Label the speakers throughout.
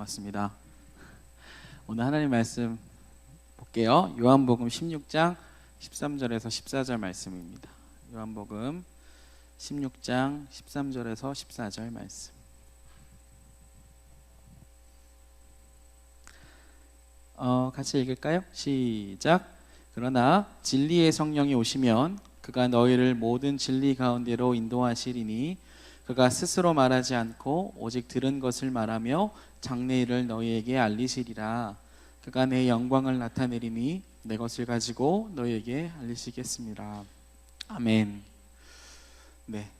Speaker 1: 고맙습니다. 오늘 하나님 말씀 볼게요. 요한복음 16장 13절에서 14절 말씀입니다. 요한복음 16장 13절에서 14절 말씀. 같이 읽을까요? 시작. 그러나 진리의 성령이 오시면 그가 너희를 모든 진리 가운데로 인도하시리니 그가 스스로 말하지 않고 오직 들은 것을 말하며 장래일을 너희에게 알리시리라. 그가 내 영광을 나타내리니 내 것을 가지고 너희에게 알리시겠습니다. 아멘. 네,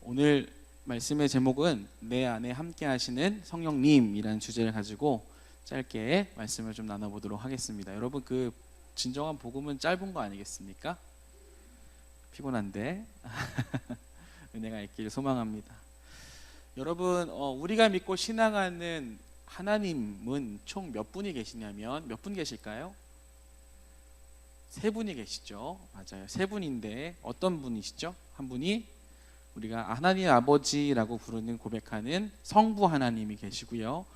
Speaker 1: 오늘 말씀의 제목은 내 안에 함께 하시는 성령님이라는 주제를 가지고 짧게 말씀을 좀 나눠보도록 하겠습니다. 여러분, 그 진정한 복음은 짧은 거 아니겠습니까? 피곤한데 은혜가 있기를 소망합니다. 여러분, 우리가 믿고 신앙하는 하나님은 총 몇 분이 계시냐면 몇 분 계실까요? 세 분이 계시죠. 맞아요. 세 분인데 어떤 분이시죠? 한 분이 우리가 하나님 아버지라고 부르는 고백하는 성부 하나님이 계시고요.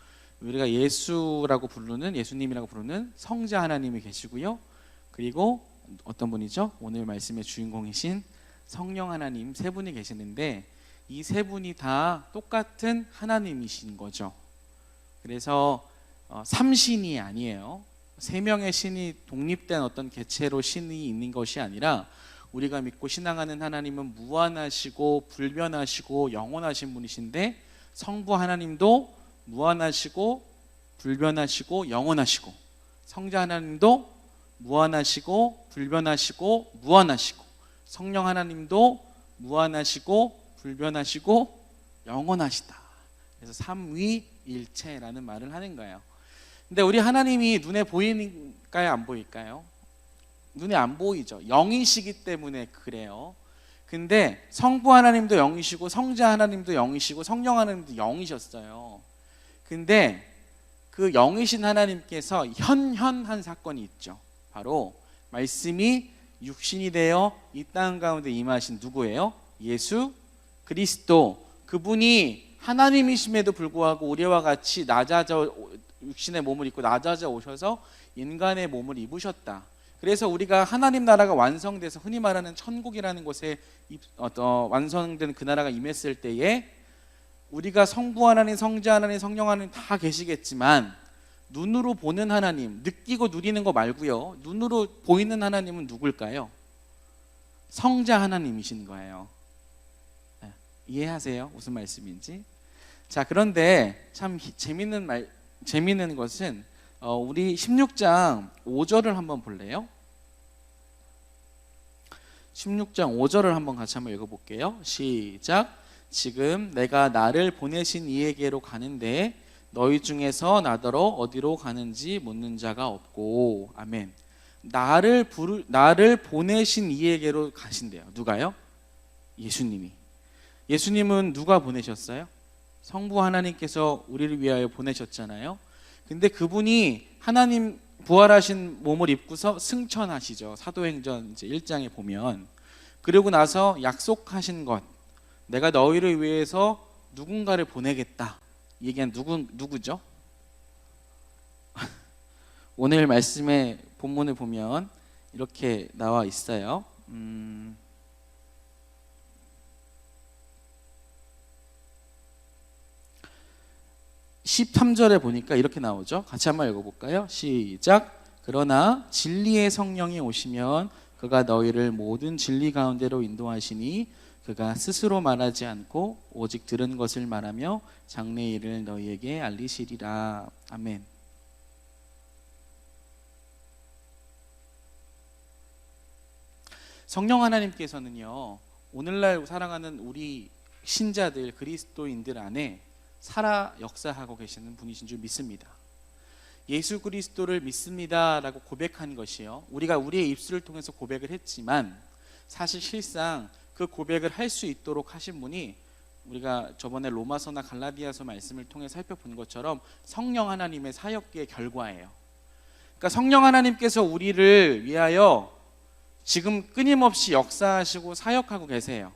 Speaker 1: 우리가 예수라고 부르는 예수님이라고 부르는 성자 하나님이 계시고요. 그리고 어떤 분이죠? 오늘 말씀의 주인공이신 성령 하나님 세 분이 계시는데 이 세 분이 다 똑같은 하나님이신 거죠. 그래서 삼신이 아니에요. 세 명의 신이 독립된 어떤 개체로 신이 있는 것이 아니라 우리가 믿고 신앙하는 하나님은 무한하시고 불변하시고 영원하신 분이신데 성부 하나님도 무한하시고 불변하시고 영원하시고 성자 하나님도 무한하시고 불변하시고 무한하시고 성령 하나님도 무한하시고 불변하시고 영원하시다. 그래서 삼위일체라는 말을 하는 거예요. 근데 우리 하나님이 눈에 보이니까요, 안 보일까요? 눈에 안 보이죠. 영이시기 때문에 그래요. 근데 성부 하나님도 영이시고 성자 하나님도 영이시고 성령 하나님도 영이셨어요. 근데 그 영이신 하나님께서 현현한 사건이 있죠. 바로 말씀이 육신이 되어 이 땅 가운데 임하신 누구예요? 예수 그리스도. 그분이 하나님이심에도 불구하고 우리와 같이 낮아져 육신의 몸을 입고 낮아져 오셔서 인간의 몸을 입으셨다. 그래서 우리가 하나님 나라가 완성돼서 흔히 말하는 천국이라는 곳에 완성된 그 나라가 임했을 때에 우리가 성부 하나님, 성자 하나님, 성령 하나님 다 계시겠지만 눈으로 보는 하나님, 느끼고 누리는 거 말고요, 눈으로 보이는 하나님은 누굴까요? 성자 하나님이신 거예요. 네, 이해하세요? 무슨 말씀인지? 자, 그런데 참 재밌는 것은 우리 16장 5절을 한번 볼래요? 16장 5절을 한번 같이 한번 읽어볼게요. 시작. 지금 내가 나를 보내신 이에게로 가는데 너희 중에서 나더러 어디로 가는지 묻는 자가 없고. 아멘. 나를 보내신 이에게로 가신대요. 누가요? 예수님이. 예수님은 누가 보내셨어요? 성부 하나님께서 우리를 위하여 보내셨잖아요. 근데 그분이 하나님 부활하신 몸을 입고서 승천하시죠. 사도행전 이제 1장에 보면. 그리고 나서 약속하신 것, 내가 너희를 위해서 누군가를 보내겠다. 얘기한 누구죠? 오늘 말씀의 본문을 보면 이렇게 나와 있어요. 13절에 보니까 이렇게 나오죠. 같이 한번 읽어볼까요? 시작. 그러나 진리의 성령이 오시면 그가 너희를 모든 진리 가운데로 인도하시니 그가 스스로 말하지 않고 오직 들은 것을 말하며 장래일을 너희에게 알리시리라. 아멘. 성령 하나님께서는요, 오늘날 사랑하는 우리 신자들, 그리스도인들 안에 살아 역사하고 계시는 분이신 줄 믿습니다. 예수 그리스도를 믿습니다라고 고백한 것이요, 우리가 우리의 입술을 통해서 고백을 했지만 사실 실상 그 고백을 할 수 있도록 하신 분이 우리가 저번에 로마서나 갈라디아서 말씀을 통해 살펴본 것처럼 성령 하나님의 사역의 결과예요. 그러니까 성령 하나님께서 우리를 위하여 지금 끊임없이 역사하시고 사역하고 계세요.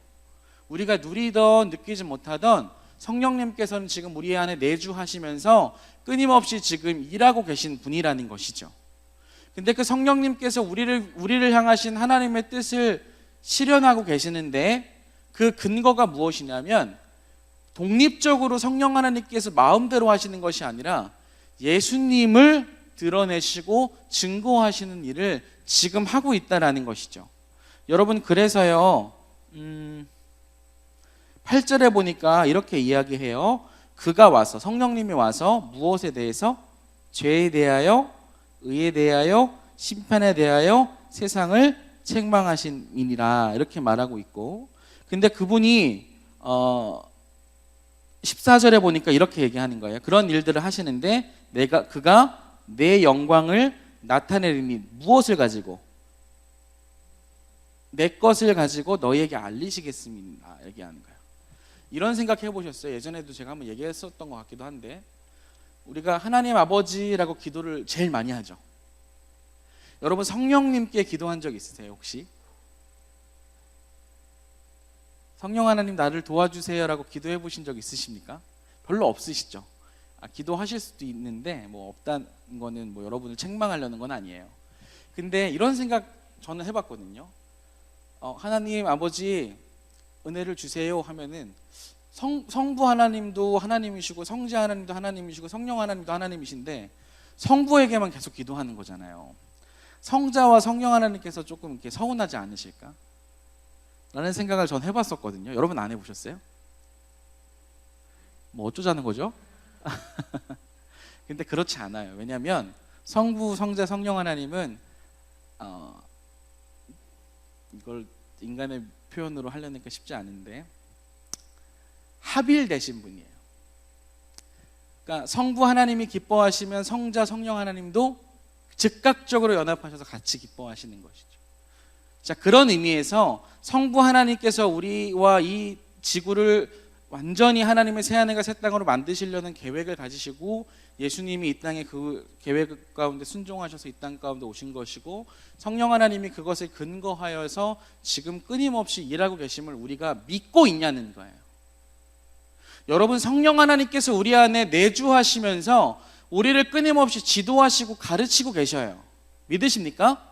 Speaker 1: 우리가 누리던 느끼지 못하던 성령님께서는 지금 우리 안에 내주하시면서 끊임없이 지금 일하고 계신 분이라는 것이죠. 근데 그 성령님께서 우리를 향하신 하나님의 뜻을 실현하고 계시는데 그 근거가 무엇이냐면 독립적으로 성령 하나님께서 마음대로 하시는 것이 아니라 예수님을 드러내시고 증거하시는 일을 지금 하고 있다라는 것이죠. 여러분, 그래서요 8절에 보니까 이렇게 이야기해요. 그가 와서, 성령님이 와서 무엇에 대해서? 죄에 대하여, 의에 대하여, 심판에 대하여 세상을 책망하신이니라, 이렇게 말하고 있고, 근데 그분이 14절에 보니까 이렇게 얘기하는 거예요. 그런 일들을 하시는데 그가 내 영광을 나타내리니, 무엇을 가지고? 내 것을 가지고 너희에게 알리시겠습니다, 얘기하는 거예요. 이런 생각 해보셨어요? 예전에도 제가 한번 얘기했었던 것 같기도 한데, 우리가 하나님 아버지라고 기도를 제일 많이 하죠. 여러분, 성령님께 기도한 적 있으세요 혹시? 성령 하나님 나를 도와주세요라고 기도해 보신 적 있으십니까? 별로 없으시죠. 기도하실 수도 있는데 뭐 없다는 거는 뭐 여러분을 책망하려는 건 아니에요. 근데 이런 생각 저는 해봤거든요. 하나님 아버지 은혜를 주세요 하면은 성부 하나님도 하나님이시고 성자 하나님도 하나님이시고 성령 하나님도 하나님이신데 성부에게만 계속 기도하는 거잖아요. 성자와 성령 하나님께서 조금 이렇게 서운하지 않으실까? 라는 생각을 전 해봤었거든요. 여러분 안 해보셨어요? 뭐 어쩌자는 거죠? 근데 그렇지 않아요. 왜냐하면 성부, 성자, 성령 하나님은 이걸 인간의 표현으로 하려니까 쉽지 않은데 합일되신 분이에요. 그러니까 성부 하나님이 기뻐하시면 성자, 성령 하나님도 즉각적으로 연합하셔서 같이 기뻐하시는 것이죠. 자, 그런 의미에서 성부 하나님께서 우리와 이 지구를 완전히 하나님의 새하늘과 새 땅으로 만드시려는 계획을 가지시고 예수님이 이 땅에 그 계획 가운데 순종하셔서 이 땅 가운데 오신 것이고, 성령 하나님이 그것을 근거하여서 지금 끊임없이 일하고 계심을 우리가 믿고 있냐는 거예요. 여러분, 성령 하나님께서 우리 안에 내주하시면서 우리를 끊임없이 지도하시고 가르치고 계셔요. 믿으십니까?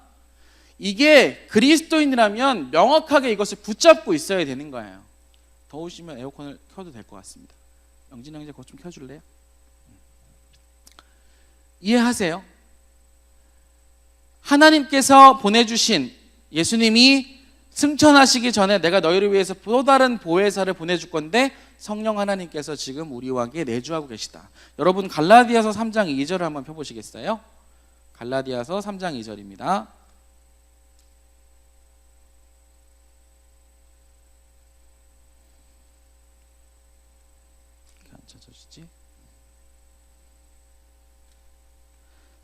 Speaker 1: 이게 그리스도인이라면 명확하게 이것을 붙잡고 있어야 되는 거예요. 더우시면 에어컨을 켜도 될 것 같습니다. 영진 형제 그것 좀 켜줄래요? 이해하세요? 하나님께서 보내주신 예수님이 승천하시기 전에 내가 너희를 위해서 또 다른 보혜사를 보내줄 건데 성령 하나님께서 지금 우리와 함께 내주하고 계시다. 여러분, 갈라디아서 3장 2절을 한번 펴보시겠어요? 갈라디아서 3장 2절입니다.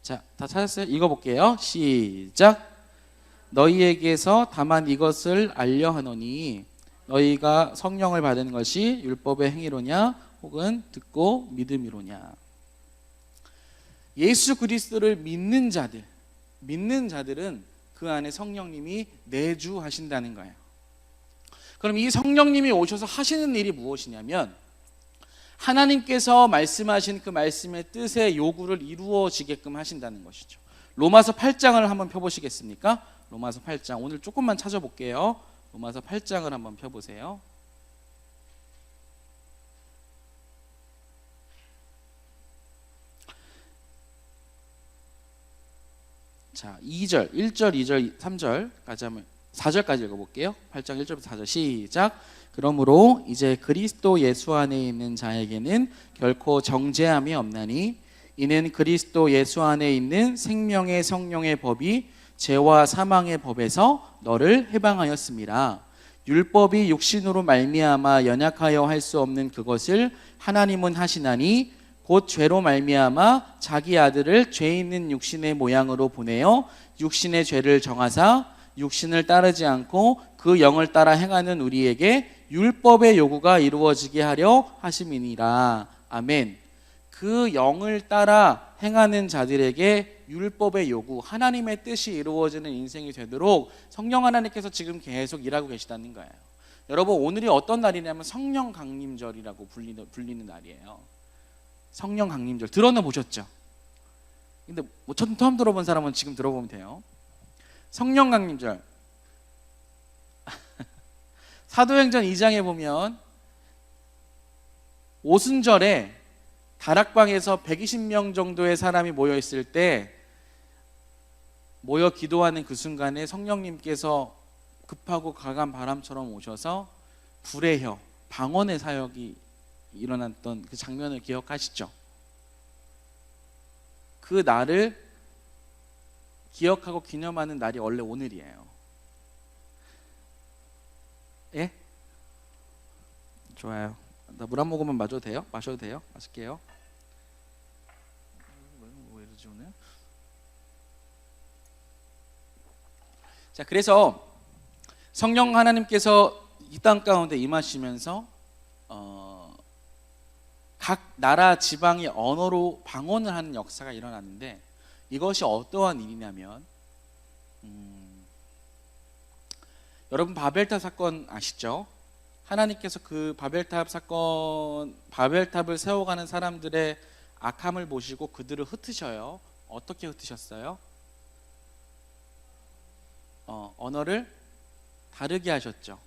Speaker 1: 자, 다 찾았어요? 읽어볼게요. 시작. 너희에게서 다만 이것을 알려 하노니 너희가 성령을 받은 것이 율법의 행위로냐 혹은 듣고 믿음이로냐. 예수 그리스도를 믿는 자들은 그 안에 성령님이 내주하신다는 거예요. 그럼 이 성령님이 오셔서 하시는 일이 무엇이냐면 하나님께서 말씀하신 그 말씀의 뜻의 요구를 이루어지게끔 하신다는 것이죠. 로마서 8장을 한번 펴보시겠습니까? 로마서 8장, 오늘 조금만 찾아볼게요. 로마서 8장을 한번 펴보세요. 자, 2절, 1절, 2절, 3절까지 한번 4절까지 읽어볼게요. 8장 1절부터 4절 시작. 그러므로 이제 그리스도 예수 안에 있는 자에게는 결코 정죄함이 없나니 이는 그리스도 예수 안에 있는 생명의 성령의 법이 죄와 사망의 법에서 너를 해방하였습니다. 율법이 육신으로 말미암아 연약하여 할 수 없는 그것을 하나님은 하시나니 곧 죄로 말미암아 자기 아들을 죄 있는 육신의 모양으로 보내어 육신의 죄를 정하사 육신을 따르지 않고 그 영을 따라 행하는 우리에게 율법의 요구가 이루어지게 하려 하심이니라. 아멘. 그 영을 따라 행하는 자들에게 율법의 요구, 하나님의 뜻이 이루어지는 인생이 되도록 성령 하나님께서 지금 계속 일하고 계시다는 거예요. 여러분, 오늘이 어떤 날이냐면 성령 강림절이라고 불리는 날이에요. 성령 강림절 들어는 보셨죠? 근데 뭐 처음 들어본 사람은 지금 들어보면 돼요. 성령 강림절 사도행전 2장에 보면 오순절에 다락방에서 120명 정도의 사람이 모여 있을 때 모여 기도하는 그 순간에 성령님께서 급하고 강한 바람처럼 오셔서 불의 혀, 방언의 사역이 일어났던 그 장면을 기억하시죠? 그 날을 기억하고 기념하는 날이 원래 오늘이에요. 예? 좋아요. 나 물 한 모금만 마셔도 돼요? 마셔도 돼요? 마실게요. 왜 이러지 오늘? 자, 그래서 성령 하나님께서 이 땅 가운데 임하시면서 각 나라 지방의 언어로 방언을 하는 역사가 일어났는데, 이것이 어떠한 일이냐면 여러분 바벨탑 사건 아시죠? 하나님께서 그 바벨탑을 세워가는 사람들의 악함을 보시고 그들을 흩으셔요. 어떻게 흩으셨어요? 언어를 다르게 하셨죠.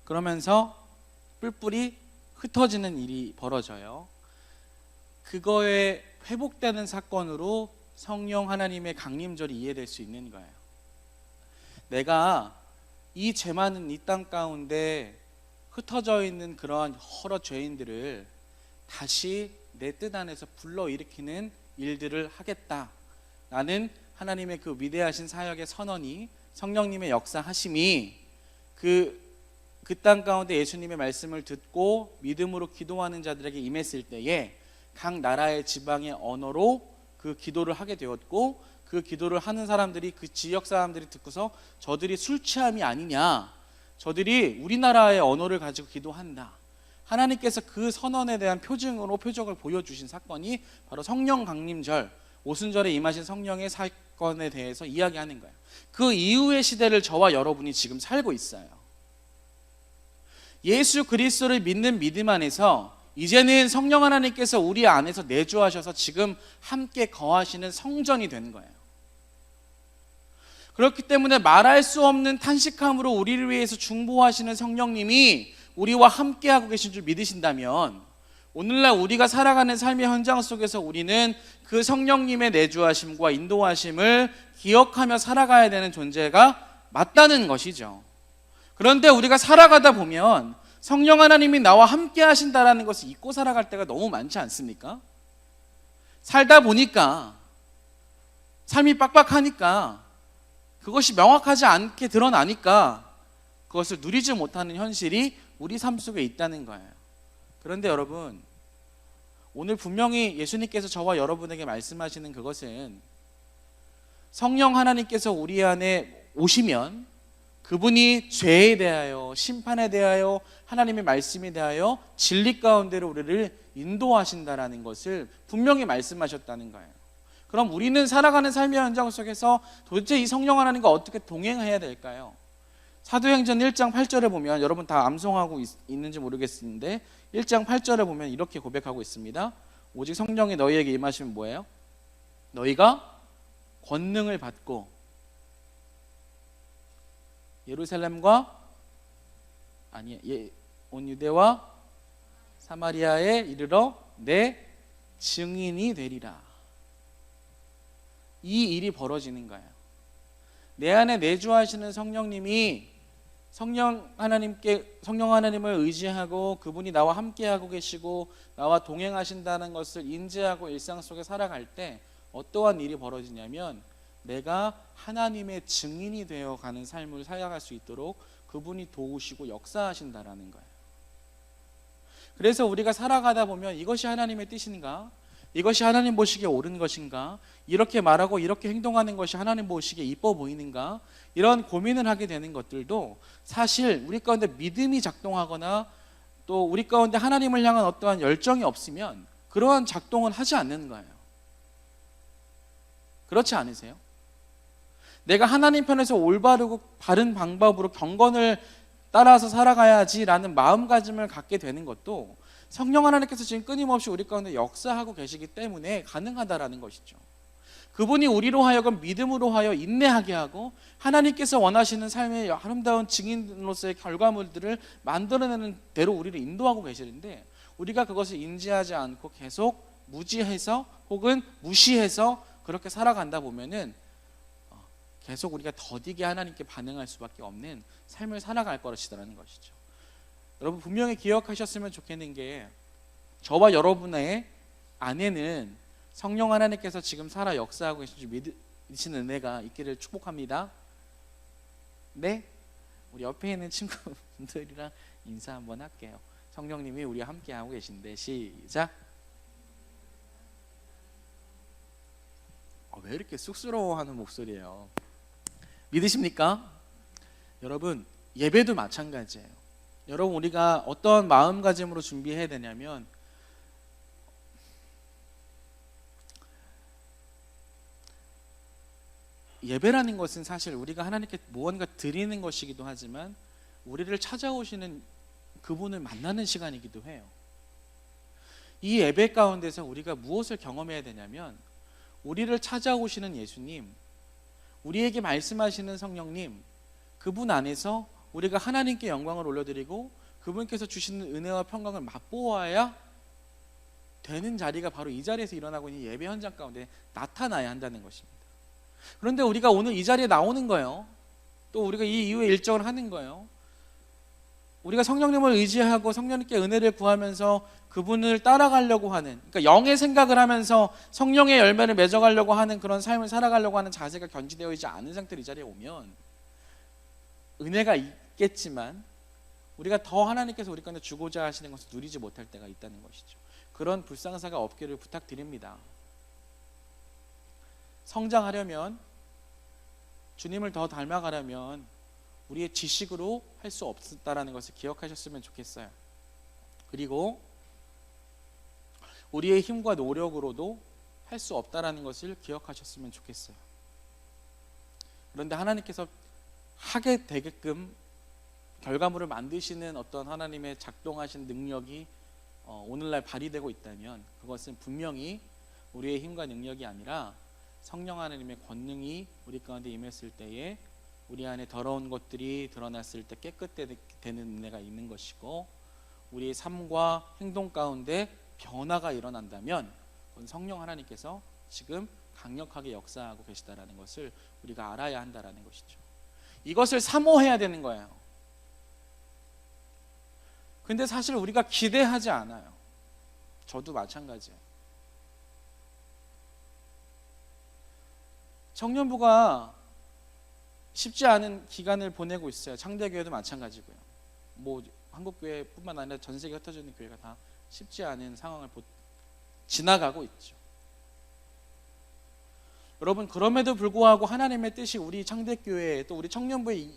Speaker 1: 그러면서 뿔뿔이 흩어지는 일이 벌어져요. 그거에 회복되는 사건으로 성령 하나님의 강림절이 이해될 수 있는 거예요. 내가 이 죄 많은 이 땅 가운데 흩어져 있는 그러한 여러 죄인들을 다시 내 뜻 안에서 불러일으키는 일들을 하겠다. 나는 하나님의 그 위대하신 사역의 선언이, 성령님의 역사하심이 그 땅 가운데 예수님의 말씀을 듣고 믿음으로 기도하는 자들에게 임했을 때에 각 나라의 지방의 언어로 그 기도를 하게 되었고, 그 기도를 하는 사람들이, 그 지역 사람들이 듣고서 저들이 술 취함이 아니냐, 저들이 우리나라의 언어를 가지고 기도한다, 하나님께서 그 선언에 대한 표적을 보여주신 사건이 바로 성령 강림절, 오순절에 임하신 성령의 사건에 대해서 이야기하는 거예요. 그 이후의 시대를 저와 여러분이 지금 살고 있어요. 예수 그리스도를 믿는 믿음 안에서 이제는 성령 하나님께서 우리 안에서 내주하셔서 지금 함께 거하시는 성전이 되는 거예요. 그렇기 때문에 말할 수 없는 탄식함으로 우리를 위해서 중보하시는 성령님이 우리와 함께하고 계신 줄 믿으신다면, 오늘날 우리가 살아가는 삶의 현장 속에서 우리는 그 성령님의 내주하심과 인도하심을 기억하며 살아가야 되는 존재가 맞다는 것이죠. 그런데 우리가 살아가다 보면 성령 하나님이 나와 함께 하신다는 것을 잊고 살아갈 때가 너무 많지 않습니까? 살다 보니까, 삶이 빡빡하니까, 그것이 명확하지 않게 드러나니까 그것을 누리지 못하는 현실이 우리 삶 속에 있다는 거예요. 그런데 여러분, 오늘 분명히 예수님께서 저와 여러분에게 말씀하시는 그것은, 성령 하나님께서 우리 안에 오시면 그분이 죄에 대하여, 심판에 대하여, 하나님의 말씀에 대하여 진리 가운데로 우리를 인도하신다라는 것을 분명히 말씀하셨다는 거예요. 그럼 우리는 살아가는 삶의 현장 속에서 도대체 이 성령 하나님과 어떻게 동행해야 될까요? 사도행전 1장 8절에 보면, 여러분 다 암송하고 있는지 모르겠는데 1장 8절에 보면 이렇게 고백하고 있습니다. 오직 성령이 너희에게 임하시면 뭐예요? 너희가 권능을 받고 예루살렘과 온 유대와 사마리아에 이르러 내 증인이 되리라. 이 일이 벌어지는 거예요. 내 안에 내주하시는 성령님이, 성령 하나님을 의지하고 그분이 나와 함께하고 계시고 나와 동행하신다는 것을 인지하고 일상 속에 살아갈 때 어떠한 일이 벌어지냐면, 내가 하나님의 증인이 되어가는 삶을 살아갈 수 있도록 그분이 도우시고 역사하신다라는 거예요. 그래서 우리가 살아가다 보면 이것이 하나님의 뜻인가? 이것이 하나님 보시기에 옳은 것인가? 이렇게 말하고 이렇게 행동하는 것이 하나님 보시기에 이뻐 보이는가? 이런 고민을 하게 되는 것들도 사실 우리 가운데 믿음이 작동하거나 또 우리 가운데 하나님을 향한 어떠한 열정이 없으면 그러한 작동은 하지 않는 거예요. 그렇지 않으세요? 내가 하나님 편에서 올바르고 바른 방법으로 경건을 따라서 살아가야지라는 마음가짐을 갖게 되는 것도 성령 하나님께서 지금 끊임없이 우리 가운데 역사하고 계시기 때문에 가능하다라는 것이죠. 그분이 우리로 하여금 믿음으로 하여 인내하게 하고 하나님께서 원하시는 삶의 아름다운 증인으로서의 결과물들을 만들어내는 대로 우리를 인도하고 계시는데, 우리가 그것을 인지하지 않고 계속 무지해서 혹은 무시해서 그렇게 살아간다 보면은 계속 우리가 더디게 하나님께 반응할 수밖에 없는 삶을 살아갈 것이라는 것이죠. 여러분 분명히 기억하셨으면 좋겠는 게, 저와 여러분의 안에는 성령 하나님께서 지금 살아 역사하고 계신 줄 믿으시는 은혜가 있기를 축복합니다. 네? 우리 옆에 있는 친구분들이랑 인사 한번 할게요. 성령님이 우리와 함께하고 계신데, 시작. 왜 이렇게 쑥스러워하는 목소리예요? 믿으십니까? 여러분 예배도 마찬가지예요. 여러분 우리가 어떤 마음가짐으로 준비해야 되냐면, 예배라는 것은 사실 우리가 하나님께 무언가 드리는 것이기도 하지만 우리를 찾아오시는 그분을 만나는 시간이기도 해요. 이 예배 가운데서 우리가 무엇을 경험해야 되냐면, 우리를 찾아오시는 예수님, 우리에게 말씀하시는 성령님, 그분 안에서 우리가 하나님께 영광을 올려드리고 그분께서 주시는 은혜와 평강을 맛보아야 되는 자리가 바로 이 자리에서 일어나고 있는 예배 현장 가운데 나타나야 한다는 것입니다. 그런데 우리가 오늘 이 자리에 나오는 거예요. 또 우리가 이 이후에 일정을 하는 거예요. 우리가 성령님을 의지하고 성령님께 은혜를 구하면서 그분을 따라가려고 하는, 그러니까 영의 생각을 하면서 성령의 열매를 맺어가려고 하는 그런 삶을 살아가려고 하는 자세가 견지되어 있지 않은 상태로 이 자리에 오면 은혜가 있겠지만 우리가 더 하나님께서 우리 가운데 주고자 하시는 것을 누리지 못할 때가 있다는 것이죠. 그런 불상사가 없기를 부탁드립니다. 성장하려면, 주님을 더 닮아가려면 우리의 지식으로 할 수 없다라는 것을 기억하셨으면 좋겠어요. 그리고 우리의 힘과 노력으로도 할 수 없다라는 것을 기억하셨으면 좋겠어요. 그런데 하나님께서 하게 되게끔 결과물을 만드시는 어떤 하나님의 작동하신 능력이 오늘날 발휘되고 있다면, 그것은 분명히 우리의 힘과 능력이 아니라 성령 하나님의 권능이 우리 가운데 임했을 때에 우리 안에 더러운 것들이 드러났을 때 깨끗되는 은혜가 있는 것이고, 우리의 삶과 행동 가운데 변화가 일어난다면 그건 성령 하나님께서 지금 강력하게 역사하고 계시다라는 것을 우리가 알아야 한다라는 것이죠. 이것을 사모해야 되는 거예요. 근데 사실 우리가 기대하지 않아요. 저도 마찬가지예요. 청년부가 쉽지 않은 기간을 보내고 있어요. 창대교회도 마찬가지고요. 뭐 한국교회뿐만 아니라 전 세계에 흩어져 있는 교회가 다 쉽지 않은 상황을 지나가고 있죠. 여러분 그럼에도 불구하고 하나님의 뜻이 우리 창대교회에 또 우리 청년부에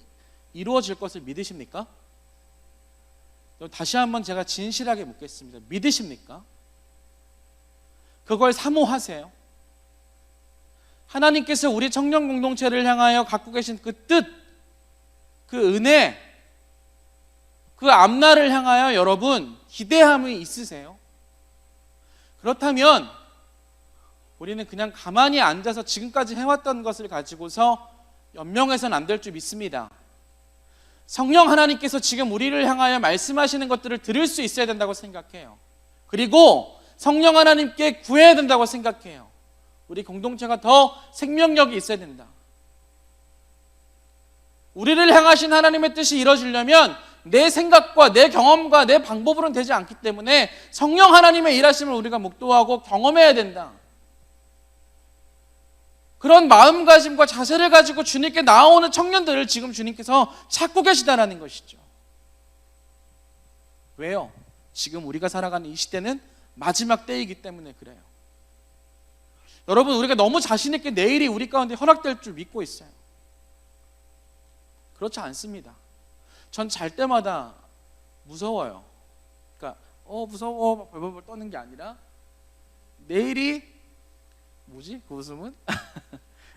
Speaker 1: 이루어질 것을 믿으십니까? 다시 한번 제가 진실하게 묻겠습니다. 믿으십니까? 그걸 사모하세요? 하나님께서 우리 청년 공동체를 향하여 갖고 계신 그 뜻, 그 은혜, 그 앞날을 향하여 여러분 기대함이 있으세요? 그렇다면 우리는 그냥 가만히 앉아서 지금까지 해왔던 것을 가지고서 연명해서는 안 될 줄 믿습니다. 성령 하나님께서 지금 우리를 향하여 말씀하시는 것들을 들을 수 있어야 된다고 생각해요. 그리고 성령 하나님께 구해야 된다고 생각해요. 우리 공동체가 더 생명력이 있어야 된다. 우리를 향하신 하나님의 뜻이 이루어지려면 내 생각과 내 경험과 내 방법으로는 되지 않기 때문에 성령 하나님의 일하심을 우리가 묵도하고 경험해야 된다. 그런 마음가짐과 자세를 가지고 주님께 나오는 청년들을 지금 주님께서 찾고 계시다는 것이죠. 왜요? 지금 우리가 살아가는 이 시대는 마지막 때이기 때문에 그래요. 여러분 우리가 너무 자신 있게 내일이 우리 가운데 허락될 줄 믿고 있어요. 그렇지 않습니다. 전 잘 때마다 무서워요. 그러니까 무서워 벌벌 떠는 게 아니라 내일이 뭐지? 그 웃음은?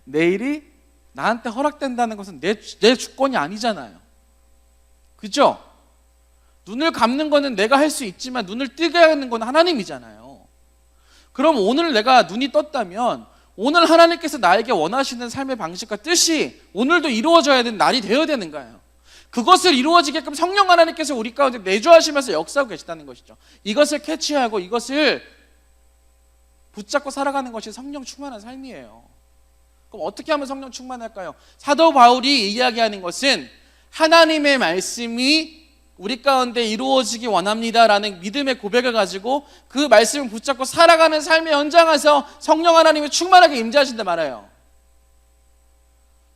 Speaker 1: 내일이 나한테 허락된다는 것은 내 주권이 아니잖아요. 그죠? 눈을 감는 거는 내가 할 수 있지만 눈을 뜨게 하는 건 하나님이잖아요. 그럼 오늘 내가 눈이 떴다면 오늘 하나님께서 나에게 원하시는 삶의 방식과 뜻이 오늘도 이루어져야 되는 날이 되어야 되는 거예요. 그것을 이루어지게끔 성령 하나님께서 우리 가운데 내주하시면서 역사하고 계시다는 것이죠. 이것을 캐치하고 이것을 붙잡고 살아가는 것이 성령 충만한 삶이에요. 그럼 어떻게 하면 성령 충만할까요? 사도 바울이 이야기하는 것은 하나님의 말씀이 우리 가운데 이루어지기 원합니다라는 믿음의 고백을 가지고 그 말씀을 붙잡고 살아가는 삶의 현장에서 성령 하나님이 충만하게 임재하신다 말아요.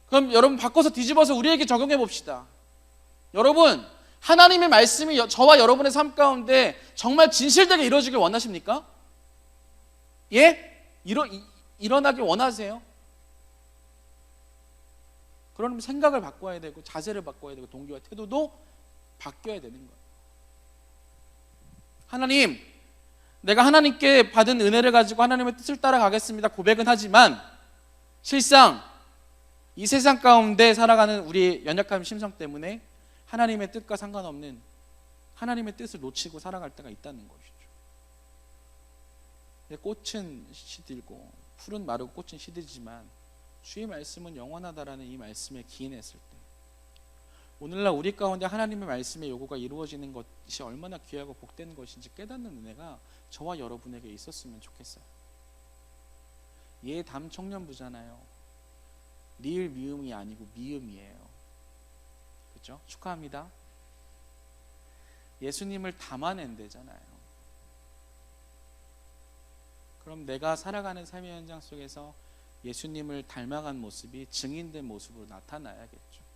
Speaker 1: 그럼 여러분 바꿔서 뒤집어서 우리에게 적용해 봅시다. 여러분, 하나님의 말씀이 저와 여러분의 삶 가운데 정말 진실되게 이루어지길 원하십니까? 예? 일어나길 원하세요? 그러면 생각을 바꿔야 되고 자세를 바꿔야 되고 동기와 태도도 바뀌어야 되는 거예요. 하나님, 내가 하나님께 받은 은혜를 가지고 하나님의 뜻을 따라가겠습니다 고백은 하지만 실상 이 세상 가운데 살아가는 우리 연약한 심성 때문에 하나님의 뜻과 상관없는 하나님의 뜻을 놓치고 살아갈 때가 있다는 것이죠. 꽃은 시들고 풀은 마르고 꽃은 시들지만 주의 말씀은 영원하다라는 이 말씀에 기인했을 때 오늘날 우리 가운데 하나님의 말씀의 요구가 이루어지는 것이 얼마나 귀하고 복된 것인지 깨닫는 은혜가 저와 여러분에게 있었으면 좋겠어요. 예담 청년부잖아요. 리을 미음이 아니고 미음이에요. 그렇죠? 축하합니다. 예수님을 담아낸대잖아요. 그럼 내가 살아가는 삶의 현장 속에서 예수님을 닮아간 모습이 증인된 모습으로 나타나야겠죠.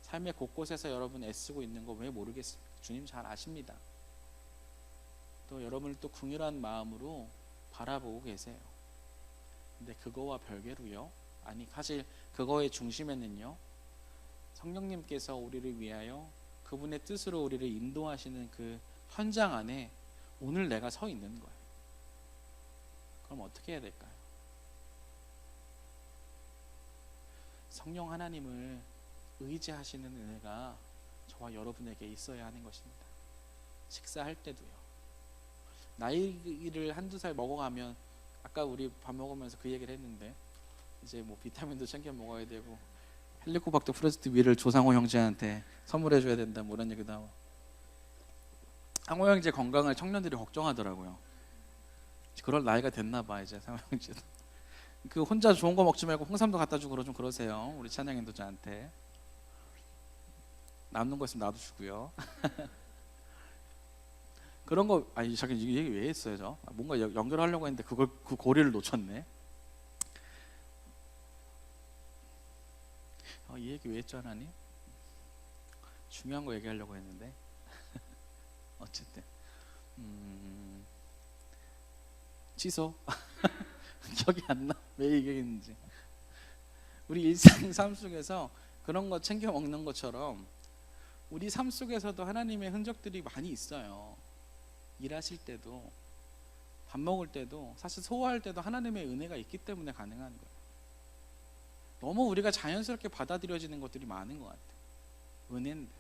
Speaker 1: 삶의 곳곳에서 여러분 애쓰고 있는 거 왜 모르겠습니까? 주님 잘 아십니다. 또 여러분을 또 긍휼한 마음으로 바라보고 계세요. 근데 그거와 별개로요, 아니 사실 그거의 중심에는요, 성령님께서 우리를 위하여 그분의 뜻으로 우리를 인도하시는 그 현장 안에 오늘 내가 서 있는 거예요. 그럼 어떻게 해야 될까요? 성령 하나님을 의지하시는 은혜가 저와 여러분에게 있어야 하는 것입니다. 식사할 때도요. 나이를 한두 살 먹어가면 아까 우리 밥 먹으면서 그 얘기를 했는데 이제 뭐 비타민도 챙겨 먹어야 되고 헬리코박터 프로젝트 위를 조상호 형제한테 선물해 줘야 된다 뭐 이런 얘기도 하고 상호 형제 건강을 청년들이 걱정하더라고요. 그럴 나이가 됐나 봐 이제 상호 형제도. 그 혼자 좋은 거 먹지 말고 홍삼도 갖다 주고 좀 그러세요. 우리 찬양인도 저한테 남는 거 있으면 나도 주고요. 그런 거 아니 자기 이 얘기 왜 했어요 저? 뭔가 연결하려고 했는데 그 고리를 놓쳤네. 이 얘기 왜 했죠 하나님? 중요한 거 얘기하려고 했는데 어쨌든 취소. 기억이 안 나. 왜 얘기했는지. 우리 일상 삶 속에서 그런 거 챙겨 먹는 것처럼 우리 삶 속에서도 하나님의 흔적들이 많이 있어요. 일하실 때도 밥 먹을 때도 사실 소화할 때도 하나님의 은혜가 있기 때문에 가능한 거예요. 너무 우리가 자연스럽게 받아들여지는 것들이 많은 것 같아요. 은혜인데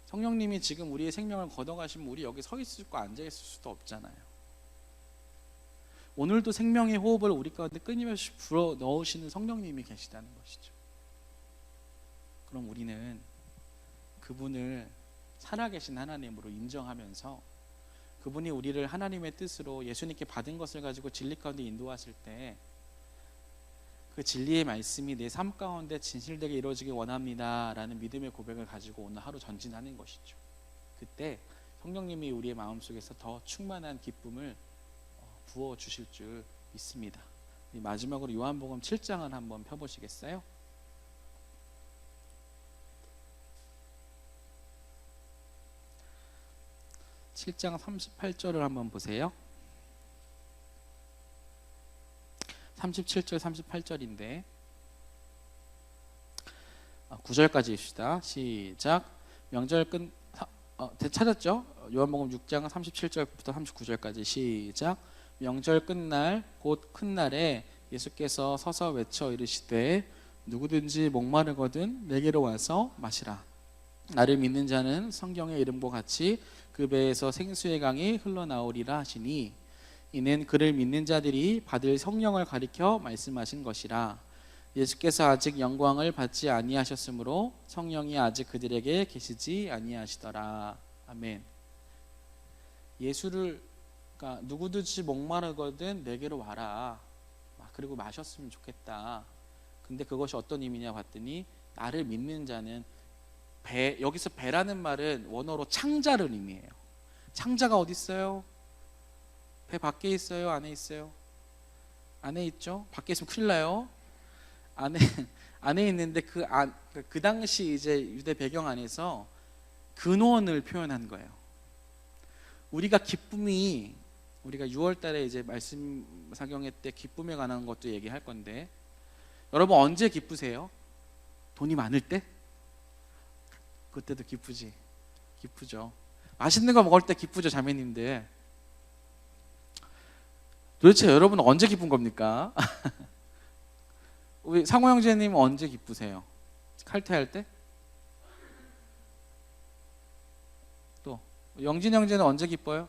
Speaker 1: 성령님이 지금 우리의 생명을 걷어가시면 우리 여기 서 있을 거 앉아 있을 수도 없잖아요. 오늘도 생명의 호흡을 우리 가운데 끊임없이 불어 넣으시는 성령님이 계시다는 것이죠. 그럼 우리는 그분을 살아계신 하나님으로 인정하면서 그분이 우리를 하나님의 뜻으로 예수님께 받은 것을 가지고 진리 가운데 인도하실 때 그 진리의 말씀이 내 삶 가운데 진실되게 이루어지기 원합니다 라는 믿음의 고백을 가지고 오늘 하루 전진하는 것이죠. 그때 성령님이 우리의 마음속에서 더 충만한 기쁨을 부어주실 줄 믿습니다. 마지막으로 요한복음 7장을 한번 펴보시겠어요? (7장) 38절을 한번 보세요. 37절 38절인데 9절까지 읽읍시다. 시작. 명절 끝 찾았죠? 요한복음 6장 37절부터 39절까지 시작. 명절 끝날 곧 큰 날에 예수께서 서서 외쳐 이르시되 누구든지 목마르거든 내게로 와서 마시라. 나를 믿는 자는 성경의 이름과 같이 그 배에서 생수의 강이 흘러나오리라 하시니 이는 그를 믿는 자들이 받을 성령을 가리켜 말씀하신 것이라. 예수께서 아직 영광을 받지 아니하셨으므로 성령이 아직 그들에게 계시지 아니하시더라. 아멘. 예수를 그러니까 누구든지 목마르거든 내게로 와라. 그리고 마셨으면 좋겠다. 근데 그것이 어떤 의미냐 봤더니 나를 믿는 자는 배, 여기서 배라는 말은 원어로 창자를 의미해요. 창자가 어디 있어요? 배 밖에 있어요? 안에 있어요? 안에 있죠? 밖에 있으면 큰일 나요. 안에 있는데 그 당시 이제 유대 배경 안에서 근원을 표현한 거예요. 우리가 기쁨이 우리가 6월달에 이제 말씀 사경회 때 기쁨에 관한 것도 얘기할 건데 여러분 언제 기쁘세요? 돈이 많을 때? 그때도 기쁘지. 기쁘죠. 맛있는 거 먹을 때 기쁘죠, 자매님들. 도대체 여러분은 언제 기쁜 겁니까? 우리 상호 형제님 언제 기쁘세요? 칼퇴할 때? 또 영진 형제는 언제 기뻐요?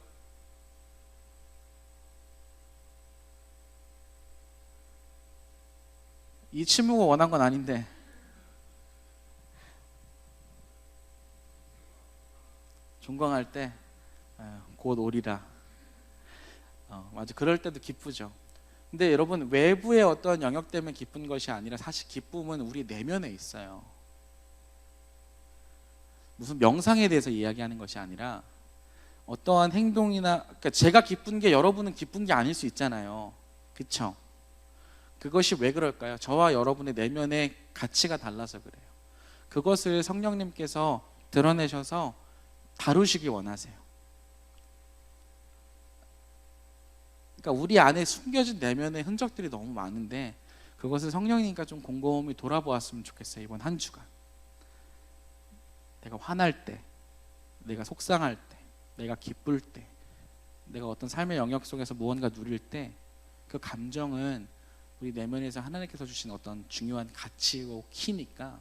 Speaker 1: 이 침묵을 원한 건 아닌데 종강할 때 곧 오리라. 맞아. 그럴 때도 기쁘죠. 근데 여러분 외부의 어떤 영역 때문에 기쁜 것이 아니라 사실 기쁨은 우리 내면에 있어요. 무슨 명상에 대해서 이야기하는 것이 아니라 어떠한 행동이나 그러니까 제가 기쁜 게 여러분은 기쁜 게 아닐 수 있잖아요. 그렇죠? 그것이 왜 그럴까요? 저와 여러분의 내면의 가치가 달라서 그래요. 그것을 성령님께서 드러내셔서 다루시기 원하세요. 그러니까 우리 안에 숨겨진 내면의 흔적들이 너무 많은데 그것을 성령님과 좀 곰곰이 돌아보았으면 좋겠어요. 이번 한 주간 내가 화날 때, 내가 속상할 때, 내가 기쁠 때, 내가 어떤 삶의 영역 속에서 무언가 누릴 때 그 감정은 우리 내면에서 하나님께서 주신 어떤 중요한 가치고 키니까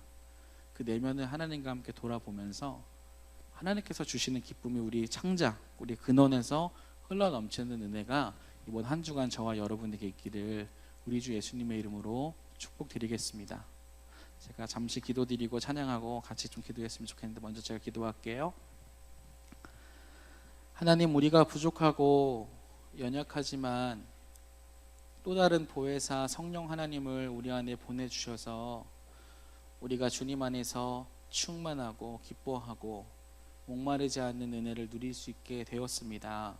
Speaker 1: 그 내면을 하나님과 함께 돌아보면서 하나님께서 주시는 기쁨이 우리 창자, 우리 근원에서 흘러넘치는 은혜가 이번 한 주간 저와 여러분에게 있기를 우리 주 예수님의 이름으로 축복드리겠습니다. 제가 잠시 기도드리고 찬양하고 같이 좀 기도했으면 좋겠는데 먼저 제가 기도할게요. 하나님, 우리가 부족하고 연약하지만 또 다른 보혜사 성령 하나님을 우리 안에 보내주셔서 우리가 주님 안에서 충만하고 기뻐하고 목마르지 않는 은혜를 누릴 수 있게 되었습니다.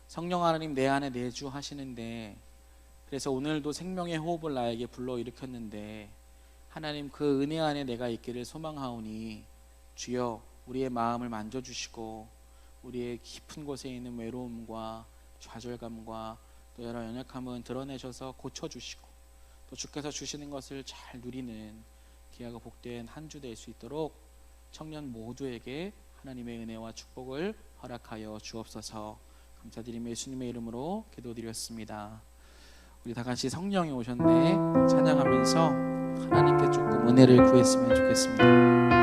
Speaker 1: 성령 하나님 내 안에 내주하시는데 그래서 오늘도 생명의 호흡을 나에게 불러일으켰는데 하나님 그 은혜 안에 내가 있기를 소망하오니 주여 우리의 마음을 만져주시고 우리의 깊은 곳에 있는 외로움과 좌절감과 또 여러 연약함은 드러내셔서 고쳐주시고 또 주께서 주시는 것을 잘 누리는 귀하고 복된 한 주 될 수 있도록 청년 모두에게 하나님의 은혜와 축복을 허락하여 주옵소서. 감사드리며 예수님의 이름으로 기도드렸습니다. 우리 다 같이 성령이 오셨네 찬양하면서 하나님께 조금 은혜를 구했으면 좋겠습니다.